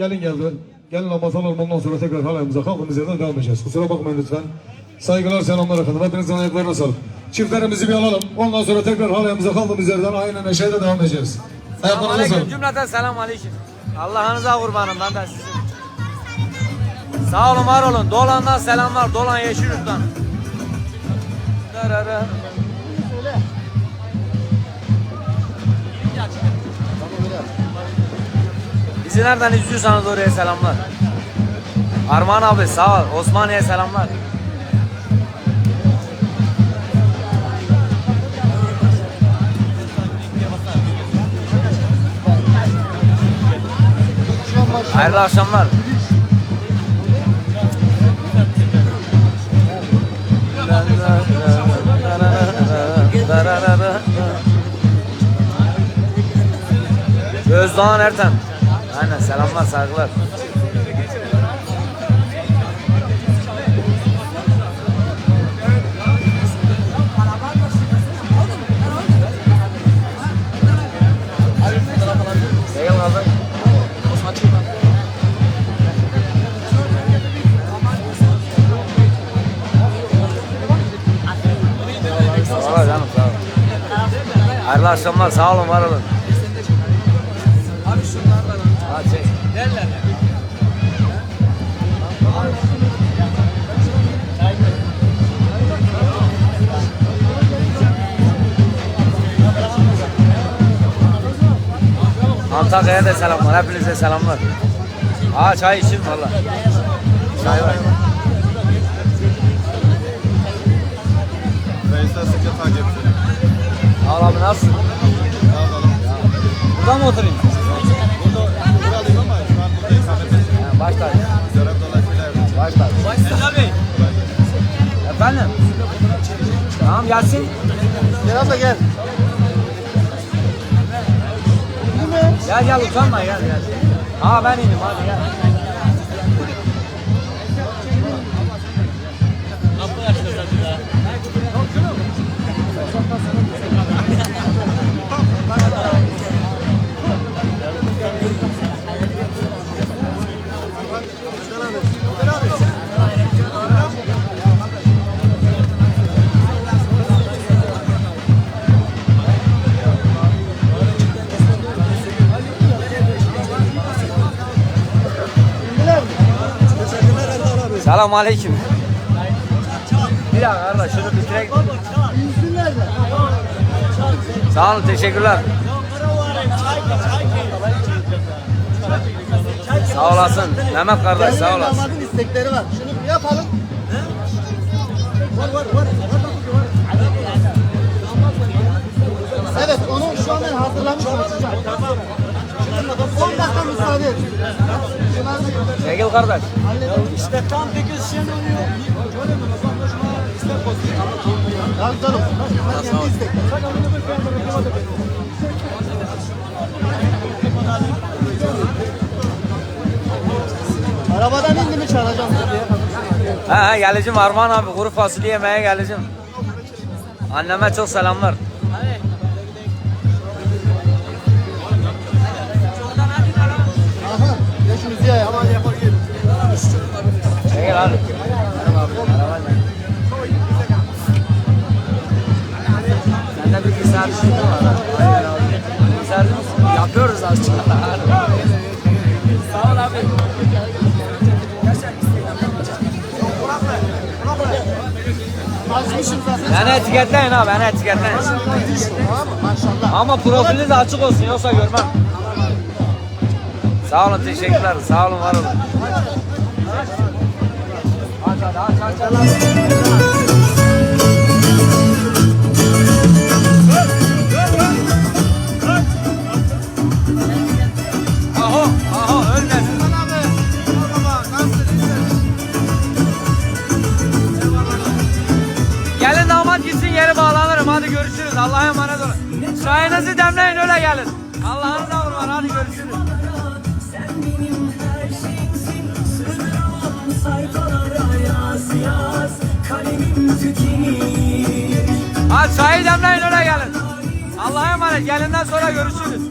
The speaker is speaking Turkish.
Gelin geldi. Gelin Ramazan olmandan sonra tekrar halayımıza kaldığımız yerden devam edeceğiz. Kusura bakmayın lütfen. Saygılar, selamlar efendim. Hepinizin ayaklarına sağlık. Çiftlerimizi bir alalım. Ondan sonra tekrar halayımıza kaldığımız yerden aynen neşeyle devam edeceğiz. Ayaklarına sağlık. Cümleten selam aleyküm. Allah'ınıza kurbanım, ben de sizin. Sağ olun, var olun. Dolan'dan selamlar. Dolan Yeşilyurt'tan. Bizi nereden izliyorsanız oraya selamlar. Armağan abi sağ ol. Osmaniye selamlar. Hayırlı akşamlar. Özdoğan Ertem. Aynen, selamlar, saygılar. Sağ ol canım, sağ ol. Hayırlı akşamlar, sağ olun, var olun. Abi şunlardan hadi çek. Derler. Antakya'ya da selamlar, hepinize selamlar. Aa, çay için valla. Çay var. Al abi, nasılsın? Burada mı oturayım? Buradayım ama şu an burada ikamet ediyorum. Başla. Serap dolaşıyla Başla. Başla Bey. Efendim? Tamam, gelsin. Gel abla gel. Gel gel, utanma, gel gel. Aa, ben ineyim, hadi gel. Selamun aleyküm. Bir dakika kardeş, şunu bitirek. Sağ olun, teşekkürler. Sağ olasın Mehmet kardeş, sağ olasın. Damadın istekleri var. Şunu yapalım. Var. Evet, onu şu an ben hazırlamışım. 10 dakika müsaade et. Çekil kardeş. İşte tam bir şey oluyor. Daha güzel olsun. Kendi istek. Arabadan indi mi çalacağım diye. He geleceğim Armağan abi, kuru fasulye yemeye geleceğim. Anneme çok selamlar. Aha, ya şu müziğe ya. Çekil abi. Sende bir bilgisayar düşündün var ha. Bilgisayar yapıyoruz az çok. Sağ ol abi. Açmışım zaten. Beni etiketleyin ha, beni etiketleyin. Tamam mı? Maşallah. Ama profiliniz açık olsun, yoksa görmem. Sağ olun, teşekkürler. Sağ olun, var olun. Aho, ölmesin. Gelin damat gitsin, yeri bağlanırım. Hadi görüşürüz. Allah'a emanet olun. Çayınızı demleyin, öyle gelin. Allah'ınıza kurban, hadi görüşürüz. Sen benim her şeyimsin, sığdıramam sayfalara yaz, kalemim tükenir. Hadi çayı demleyin, öyle gelin. Allah'a emanet, gelinden sonra görüşürüz.